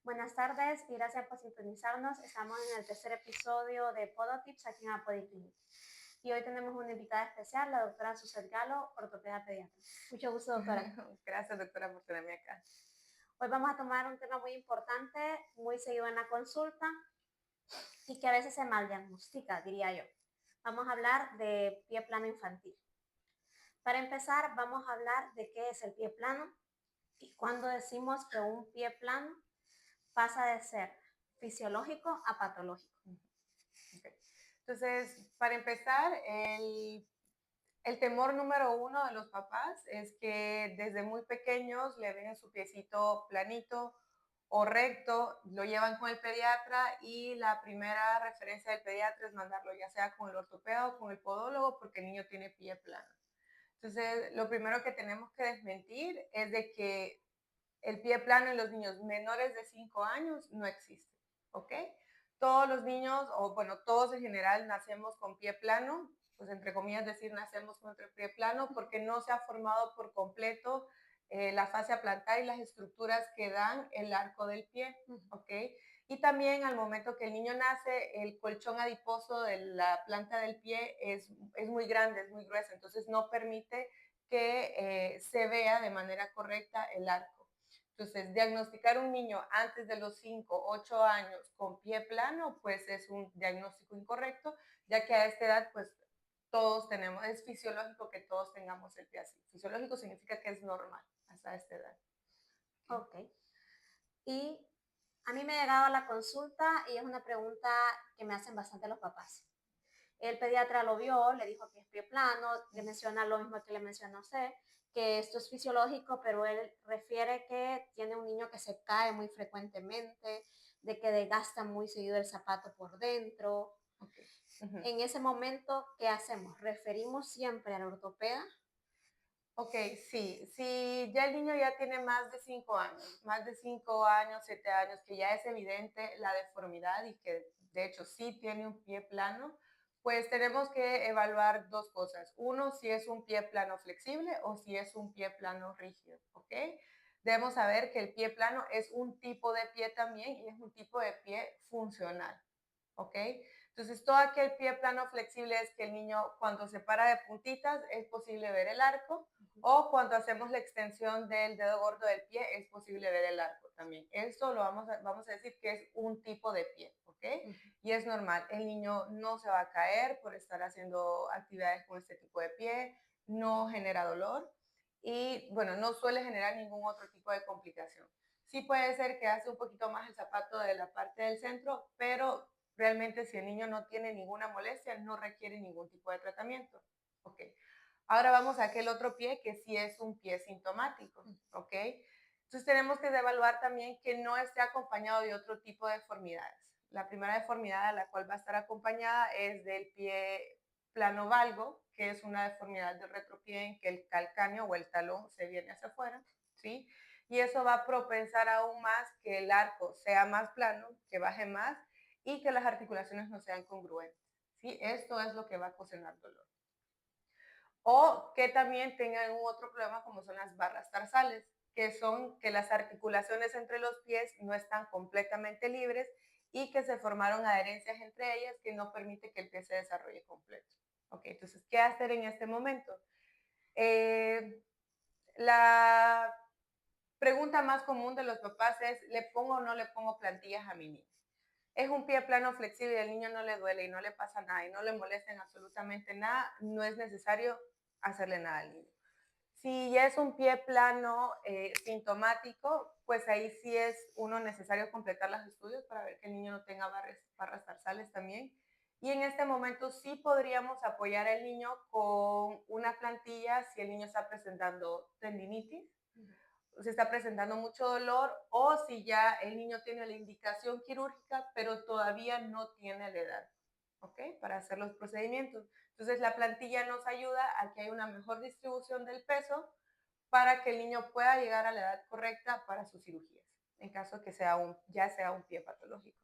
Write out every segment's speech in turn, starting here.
Buenas tardes y gracias por sintonizarnos. Estamos en el tercer episodio de Podotips aquí en Apodiclinic. Y hoy tenemos una invitada especial, la doctora Suset Galo, ortopeda pediatra. Mucho gusto, doctora. Gracias, doctora, por tenerme acá. Hoy vamos a tomar un tema muy importante, muy seguido en la consulta y que a veces se maldiagnostica, diría yo. Vamos a hablar de pie plano infantil. Para empezar, vamos a hablar de qué es el pie plano y cuándo decimos que un pie plano pasa de ser fisiológico a patológico. Okay. Entonces, para empezar, el temor número uno de los papás es que desde muy pequeños le ven su piecito planito o recto, lo llevan con el pediatra y la primera referencia del pediatra es mandarlo ya sea con el ortopeda o con el podólogo porque el niño tiene pie plano. Entonces, lo primero que tenemos que desmentir es de que el pie plano en los niños menores de 5 años no existe, ¿ok? Todos los niños, o bueno, todos en general nacemos con pie plano, pues entre comillas decir nacemos con el pie plano porque no se ha formado por completo la fascia plantar y las estructuras que dan el arco del pie, ¿ok? Y también al momento que el niño nace, el colchón adiposo de la planta del pie es muy grande, es muy grueso, entonces no permite que se vea de manera correcta el arco. Entonces, diagnosticar un niño antes de los 5, 8 años con pie plano, pues es un diagnóstico incorrecto, ya que a esta edad, pues todos tenemos, es fisiológico que todos tengamos el pie así. Fisiológico significa que es normal hasta esta edad. Ok. Y a mí me ha llegado a la consulta y es una pregunta que me hacen bastante los papás. El pediatra lo vio, le dijo que es pie plano, le menciona lo mismo que le menciona a usted, que esto es fisiológico, pero él refiere que tiene un niño que se cae muy frecuentemente, de que desgasta muy seguido el zapato por dentro. Okay. Uh-huh. En ese momento, ¿qué hacemos? ¿Referimos siempre al ortopeda? Ok, sí, si ya el niño ya tiene más de 5 años, 7 años, que ya es evidente la deformidad y que de hecho sí tiene un pie plano, pues tenemos que evaluar dos cosas. Uno, si es un pie plano flexible o si es un pie plano rígido, ¿ok? Debemos saber que el pie plano es un tipo de pie también y es un tipo de pie funcional, ¿ok? Entonces, todo aquel pie plano flexible es que el niño cuando se para de puntitas es posible ver el arco, o cuando hacemos la extensión del dedo gordo del pie es posible ver el arco también. Esto lo vamos a decir que es un tipo de pie, ¿ok? Y es normal, el niño no se va a caer por estar haciendo actividades con este tipo de pie, no genera dolor y, bueno, no suele generar ningún otro tipo de complicación. Sí puede ser que hace un poquito más el zapato de la parte del centro, pero realmente si el niño no tiene ninguna molestia, no requiere ningún tipo de tratamiento. Ok. Ahora vamos a aquel otro pie que sí es un pie sintomático. Ok. Entonces tenemos que evaluar también que no esté acompañado de otro tipo de deformidades. La primera deformidad a la cual va a estar acompañada es del pie plano valgo, que es una deformidad del retropié en que el calcáneo o el talón se viene hacia afuera, ¿sí? Y eso va a propensar aún más que el arco sea más plano, que baje más y que las articulaciones no sean congruentes, ¿sí? Esto es lo que va a ocasionar dolor. O que también tengan un otro problema como son las barras tarsales, que son que las articulaciones entre los pies no están completamente libres y que se formaron adherencias entre ellas que no permite que el pie se desarrolle completo. Ok, entonces, ¿qué hacer en este momento? La pregunta más común de los papás es, ¿le pongo o no le pongo plantillas a mi niño? Es un pie plano flexible y al niño no le duele y no le pasa nada y no le molesta en absolutamente nada, no es necesario hacerle nada al niño. Si ya es un pie plano sintomático, pues ahí sí es uno necesario completar los estudios para ver que el niño no tenga barras tarsales también. Y en este momento sí podríamos apoyar al niño con una plantilla si el niño está presentando tendinitis, se está presentando mucho dolor o si ya el niño tiene la indicación quirúrgica, pero todavía no tiene la edad, ¿ok? Para hacer los procedimientos. Entonces la plantilla nos ayuda a que haya una mejor distribución del peso para que el niño pueda llegar a la edad correcta para sus cirugías, en caso que ya sea un pie patológico.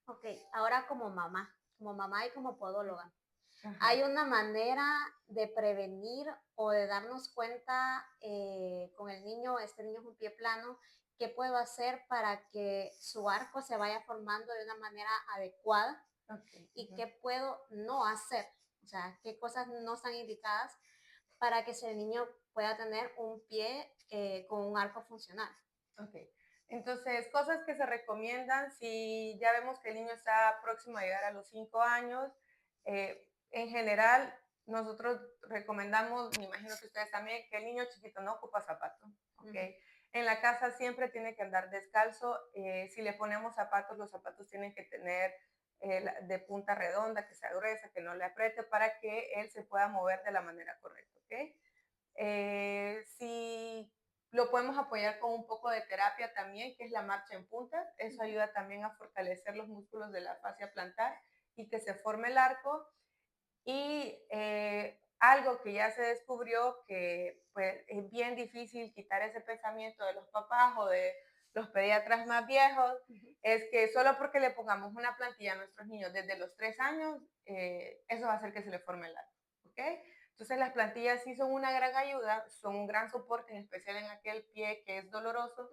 Ok, ahora como mamá y como podóloga, Ajá. ¿hay una manera de prevenir o de darnos cuenta con el niño, este niño es un pie plano, qué puedo hacer para que su arco se vaya formando de una manera adecuada Ok. y qué puedo no hacer. O sea, qué cosas no están indicadas para que ese niño pueda tener un pie con un arco funcional. Ok. Entonces, cosas que se recomiendan si ya vemos que el niño está próximo a llegar a los 5 años. En general, nosotros recomendamos, me imagino que ustedes también, que el niño chiquito no ocupa zapatos. ¿Ok? En la casa siempre tiene que andar descalzo. Si le ponemos zapatos, los zapatos tienen que tener de punta redonda, que sea gruesa, que no le apriete, para que él se pueda mover de la manera correcta. ¿Ok? Si lo podemos apoyar con un poco de terapia también, que es la marcha en puntas. Eso ayuda también a fortalecer los músculos de la fascia plantar y que se forme el arco. Y algo que ya se descubrió que pues, es bien difícil quitar ese pensamiento de los papás o de los pediatras más viejos, es que solo porque le pongamos una plantilla a nuestros niños desde los 3 años, eso va a hacer que se le forme el arco. ¿Ok? Entonces las plantillas sí son una gran ayuda, son un gran soporte, en especial en aquel pie que es doloroso,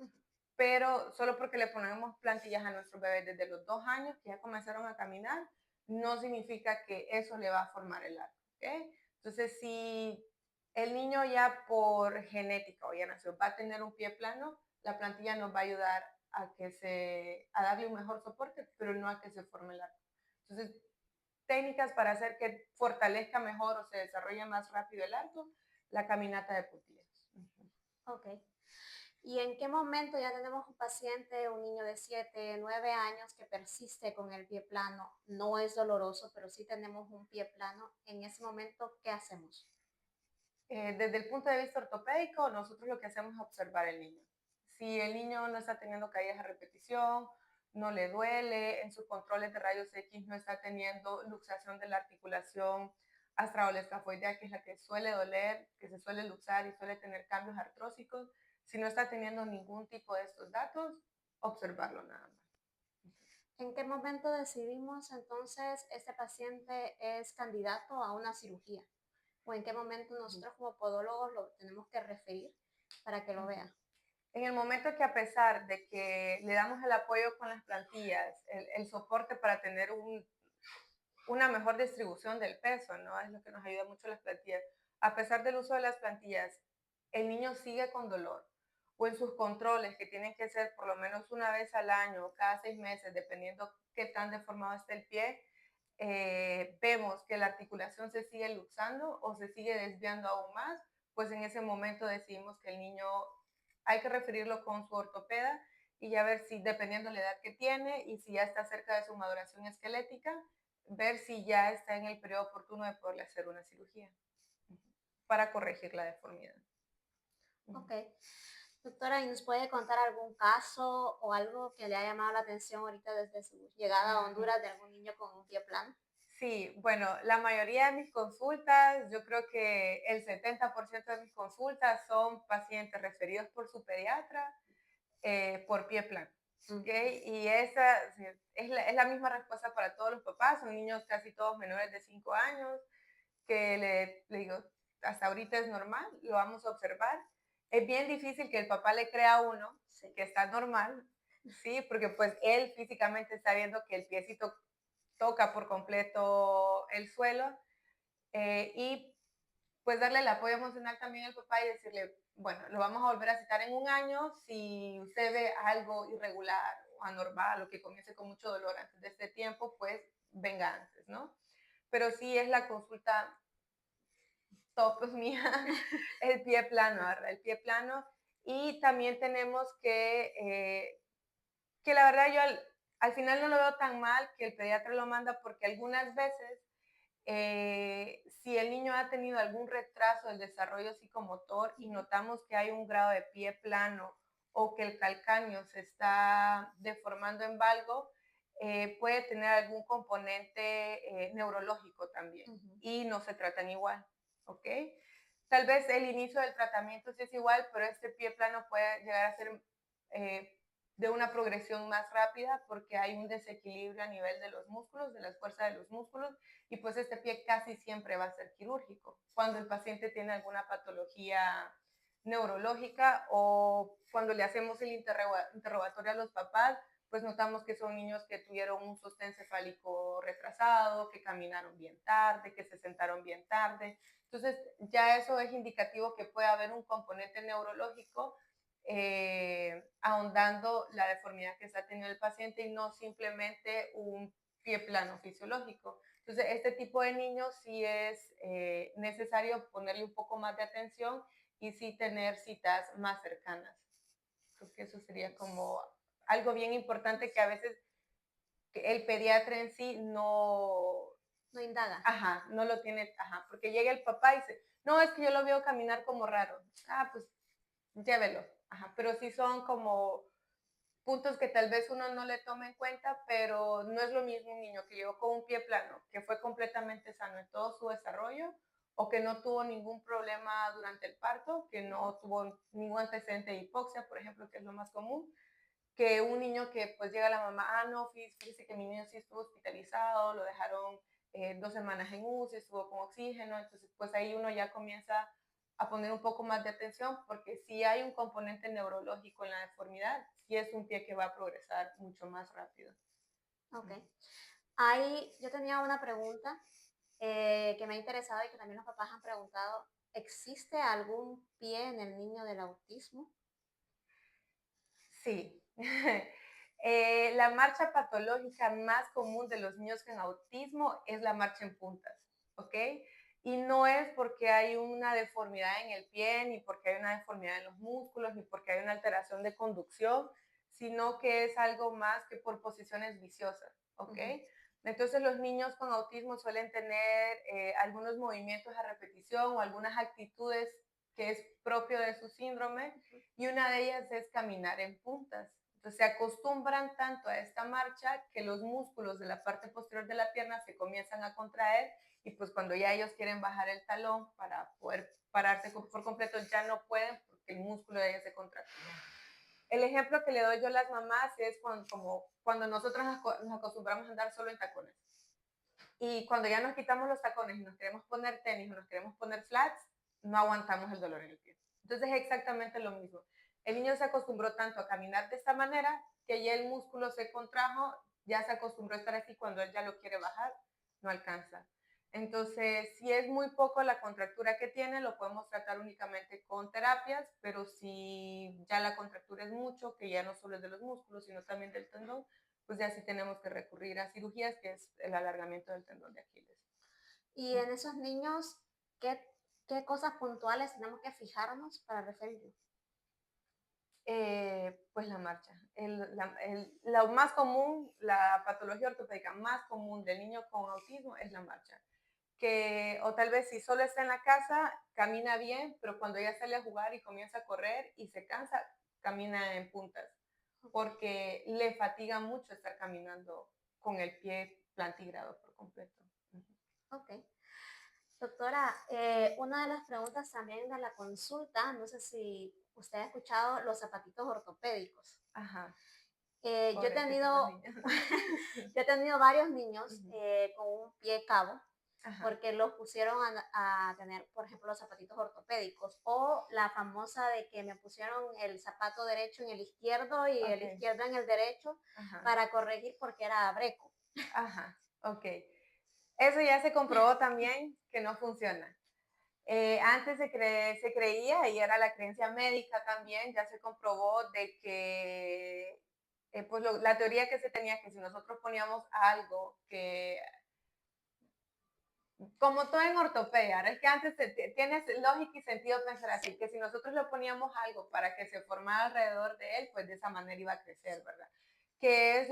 pero solo porque le ponemos plantillas a nuestros bebés desde los 2 años, que ya comenzaron a caminar, no significa que eso le va a formar el arco. ¿Okay? Entonces, si el niño ya por genética o ya nació va a tener un pie plano, la plantilla nos va a ayudar a darle un mejor soporte, pero no a que se forme el arco. Entonces, técnicas para hacer que fortalezca mejor o se desarrolle más rápido el arco, la caminata de puntillas. Ok. ¿Y en qué momento ya tenemos un paciente, un niño de 7, 9 años que persiste con el pie plano? No es doloroso, pero sí tenemos un pie plano. En ese momento, ¿qué hacemos? Desde el punto de vista ortopédico, nosotros lo que hacemos es observar al niño. Si el niño no está teniendo caídas a repetición, no le duele, en sus controles de rayos X no está teniendo luxación de la articulación astraoescafoidea, que es la que suele doler, que se suele luxar y suele tener cambios artrósicos, si no está teniendo ningún tipo de estos datos, observarlo nada más. ¿En qué momento decidimos entonces este paciente es candidato a una cirugía? ¿O en qué momento nosotros como podólogos lo tenemos que referir para que lo vea? En el momento que a pesar de que le damos el apoyo con las plantillas, el soporte para tener una mejor distribución del peso, ¿no? Es lo que nos ayuda mucho las plantillas. A pesar del uso de las plantillas, el niño sigue con dolor o en sus controles, que tienen que ser por lo menos una vez al año o cada 6 meses, dependiendo qué tan deformado esté el pie, vemos que la articulación se sigue luxando o se sigue desviando aún más, pues en ese momento decidimos que el niño hay que referirlo con su ortopeda y ya ver si, dependiendo de la edad que tiene y si ya está cerca de su maduración esquelética, ver si ya está en el periodo oportuno de poderle hacer una cirugía para corregir la deformidad. Ok. Doctora, ¿y nos puede contar algún caso o algo que le ha llamado la atención ahorita desde su llegada a Honduras de algún niño con un pie plano? Sí, bueno, la mayoría de mis consultas, yo creo que el 70% de mis consultas son pacientes referidos por su pediatra por pie plano. ¿Okay? Y esa es la misma respuesta para todos los papás, son niños casi todos menores de 5 años, que le digo, hasta ahorita es normal, lo vamos a observar. Es bien difícil que el papá le crea a uno Sí. que está normal, ¿sí? Porque pues él físicamente está viendo que el piecito toca por completo el suelo y pues darle el apoyo emocional también al papá y decirle, bueno, lo vamos a volver a citar en un año si usted ve algo irregular o anormal o que comience con mucho dolor antes de este tiempo, pues venga antes, ¿no? Pero sí es la consulta top mía, el pie plano, ¿verdad? El pie plano. Y también tenemos que la verdad yo al final no lo veo tan mal que el pediatra lo manda porque algunas veces si el niño ha tenido algún retraso del desarrollo psicomotor y notamos que hay un grado de pie plano o que el calcáneo se está deformando en valgo, puede tener algún componente neurológico también y no se tratan igual, ¿ok? Tal vez el inicio del tratamiento sí es igual, pero este pie plano puede llegar a ser de una progresión más rápida porque hay un desequilibrio a nivel de los músculos, de las fuerzas de los músculos, y pues este pie casi siempre va a ser quirúrgico cuando el paciente tiene alguna patología neurológica, o cuando le hacemos el interrogatorio a los papás, pues notamos que son niños que tuvieron un sostén cefálico retrasado, que caminaron bien tarde, que se sentaron bien tarde. Entonces, ya eso es indicativo que puede haber un componente neurológico ahondando la deformidad que está teniendo el paciente y no simplemente un pie plano fisiológico. Entonces, este tipo de niños sí es necesario ponerle un poco más de atención y sí tener citas más cercanas. Creo que eso sería como algo bien importante que a veces el pediatra en sí No indaga. ajá, no lo tiene, ajá, porque llega el papá y dice, no, es que yo lo veo caminar como raro. Ah, pues llévelo. Ajá, pero sí son como puntos que tal vez uno no le tome en cuenta, pero no es lo mismo un niño que llegó con un pie plano, que fue completamente sano en todo su desarrollo, o que no tuvo ningún problema durante el parto, que no tuvo ningún antecedente de hipoxia, por ejemplo, que es lo más común, que un niño que pues llega la mamá, ah, no, fíjese que mi niño sí estuvo hospitalizado, lo dejaron 2 semanas en UCI, estuvo con oxígeno, entonces pues ahí uno ya comienza a poner un poco más de atención, porque si hay un componente neurológico en la deformidad, sí es un pie que va a progresar mucho más rápido. Ok. Yo tenía una pregunta que me ha interesado y que también los papás han preguntado. ¿Existe algún pie en el niño del autismo? Sí. La marcha patológica más común de los niños con autismo es la marcha en puntas, ¿ok? Y no es porque hay una deformidad en el pie, ni porque hay una deformidad en los músculos, ni porque hay una alteración de conducción, sino que es algo más que por posiciones viciosas, ¿ok? Entonces los niños con autismo suelen tener algunos movimientos a repetición o algunas actitudes que es propio de su síndrome, y una de ellas es caminar en puntas. Entonces se acostumbran tanto a esta marcha que los músculos de la parte posterior de la pierna se comienzan a contraer, y pues cuando ya ellos quieren bajar el talón para poder pararse por completo ya no pueden porque el músculo de ellos se contrae. El ejemplo que le doy yo a las mamás es cuando nosotros nos acostumbramos a andar solo en tacones. Y cuando ya nos quitamos los tacones y nos queremos poner tenis o nos queremos poner flats, no aguantamos el dolor en el pie. Entonces es exactamente lo mismo. El niño se acostumbró tanto a caminar de esta manera que ya el músculo se contrajo, ya se acostumbró a estar así, cuando él ya lo quiere bajar, no alcanza. Entonces, si es muy poco la contractura que tiene, lo podemos tratar únicamente con terapias, pero si ya la contractura es mucho, que ya no solo es de los músculos, sino también del tendón, pues ya sí tenemos que recurrir a cirugías, que es el alargamiento del tendón de Aquiles. Y en esos niños, ¿qué cosas puntuales tenemos que fijarnos para referirlo? Pues la marcha. Lo más común, la patología ortopédica más común del niño con autismo es la marcha. O tal vez si solo está en la casa, camina bien, pero cuando ya sale a jugar y comienza a correr y se cansa, camina en puntas, porque le fatiga mucho estar caminando con el pie plantigrado por completo. Ok. Doctora, una de las preguntas también de la consulta, no sé si usted ha escuchado los zapatitos ortopédicos. Ajá, Yo he pobrecitos los tenido, niños. yo he tenido varios niños Ujú. con un pie cabo Ajá, porque los pusieron a tener, por ejemplo, los zapatitos ortopédicos o la famosa de que me pusieron el zapato derecho en el izquierdo y el ok, izquierdo en el derecho ajá, para corregir porque era breco. ajá, ok. Eso ya se comprobó también que no funciona. Antes se creía, y era la creencia médica también, ya se comprobó de que, pues la teoría que se tenía, que si nosotros poníamos algo que, como todo en ortopedia, es que antes tienes lógica y sentido pensar así, que si nosotros le poníamos algo para que se formara alrededor de él, pues de esa manera iba a crecer, ¿verdad? Que es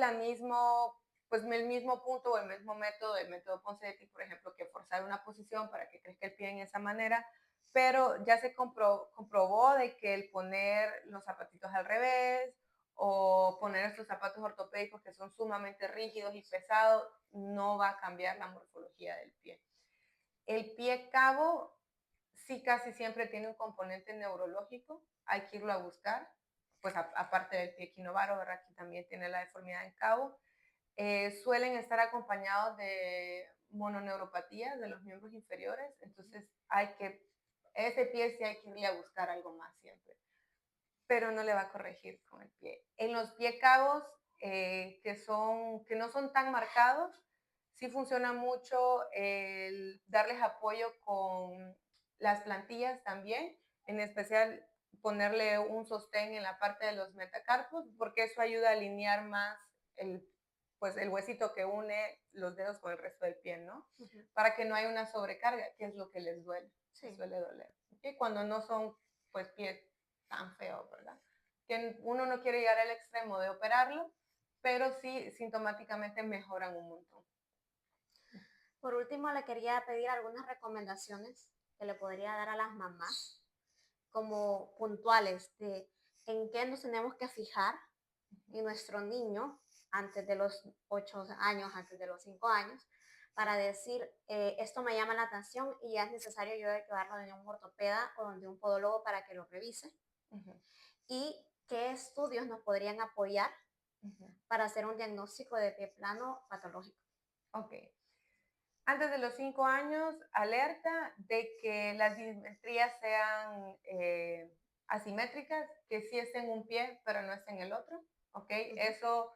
pues el mismo punto o el método Ponseti, por ejemplo, que forzar una posición para que crezca el pie en esa manera, pero ya se comprobó de que el poner los zapatitos al revés o poner estos zapatos ortopédicos que son sumamente rígidos y pesados no va a cambiar la morfología del pie. El pie cabo sí casi siempre tiene un componente neurológico, hay que irlo a buscar, pues aparte del pie equinovaro, ¿verdad? Que también tiene la deformidad en cabo. Suelen estar acompañados de mononeuropatías de los miembros inferiores, entonces hay que ese pie sí hay que irle a buscar algo más siempre, pero no le va a corregir con el pie. En los pie cabos, que no son tan marcados, sí funciona mucho el darles apoyo con las plantillas también, en especial ponerle un sostén en la parte de los metacarpos, porque eso ayuda a alinear más pues el huesito que une los dedos con el resto del pie, ¿no? Para que no haya una sobrecarga, que es lo que les duele, Sí. suele doler. ¿Okay? Cuando no son pues pies tan feos, ¿verdad? Que uno no quiere llegar al extremo de operarlo, pero sí sintomáticamente mejoran un montón. Por último, le quería pedir algunas recomendaciones que le podría dar a las mamás, como puntuales, de en qué nos tenemos que fijar en nuestro niño antes de los 8 años, antes de los 5 años, para decir, esto me llama la atención y ya es necesario yo llevarlo de un ortopeda o de un podólogo para que lo revise. Y qué estudios nos podrían apoyar para hacer un diagnóstico de pie plano patológico. Ok. Antes de los 5 años, alerta de que las dimetrías sean asimétricas, que sí esté en un pie, pero no esté en el otro. ¿Ok? Eso,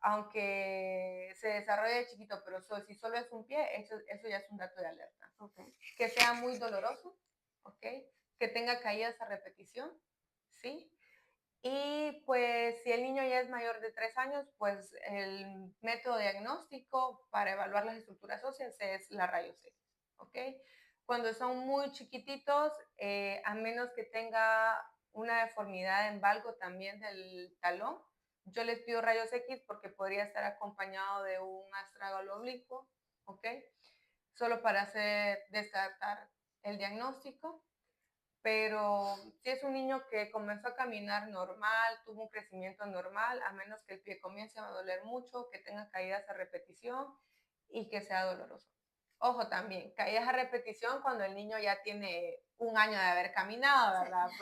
aunque se desarrolle de chiquito, pero si solo es un pie, eso ya es un dato de alerta. Que sea muy doloroso, ¿ok? Que tenga caídas a repetición, ¿sí? Y pues si el niño ya es mayor de 3 años, pues el método diagnóstico para evaluar las estructuras óseas es la rayos X, ¿ok? Cuando son muy chiquititos, a menos que tenga una deformidad en valgo también del talón, yo les pido rayos X porque podría estar acompañado de un astragalo oblicuo, ¿ok? Solo para descartar el diagnóstico. Pero si es un niño que comenzó a caminar normal, tuvo un crecimiento normal, a menos que el pie comience a doler mucho, que tenga caídas a repetición y que sea doloroso. Ojo también, caídas a repetición cuando el niño ya tiene un año de haber caminado, ¿verdad? Sí.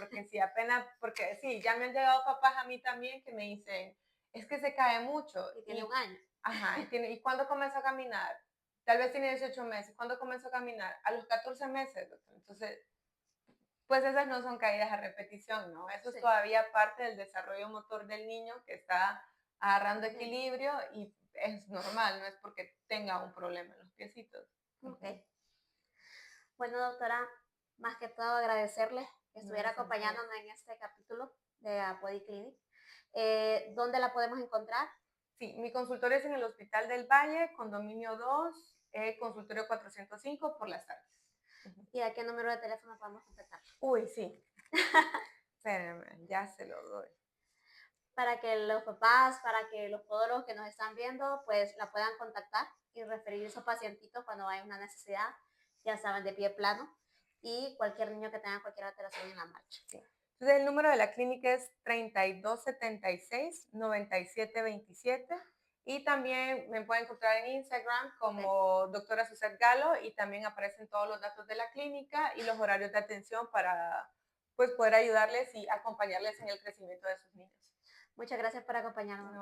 Porque sí, ya me han llegado papás a mí también que me dicen, es que se cae mucho. Y tiene un año. Ajá, ¿y cuándo comenzó a caminar? Tal vez tiene 18 meses. ¿Cuándo comenzó a caminar? A los 14 meses, doctor. Entonces, pues esas no son caídas a repetición, ¿no? Eso es todavía parte del desarrollo motor del niño que está agarrando equilibrio y es normal, no es porque tenga un problema en los piecitos. Okay. Bueno, doctora, más que todo agradecerle que estuviera acompañándonos en este capítulo de Apodiclinic. ¿Dónde la podemos encontrar? Sí, mi consultorio es en el Hospital del Valle, condominio 2, consultorio 405 por las tardes. ¿Y a qué número de teléfono podemos contactar? Uy, sí. Espérenme, ya se lo doy. Para que los papás, para que los podólogos que nos están viendo, pues la puedan contactar y referir a esos pacientitos cuando hay una necesidad, ya saben, de pie plano y cualquier niño que tenga cualquier alteración en la marcha. Sí. Entonces el número de la clínica es 3276-9727 y también me pueden encontrar en Instagram como doctora Suzette Galo y también aparecen todos los datos de la clínica y los horarios de atención para pues poder ayudarles y acompañarles en el crecimiento de sus niños. Muchas gracias por acompañarnos.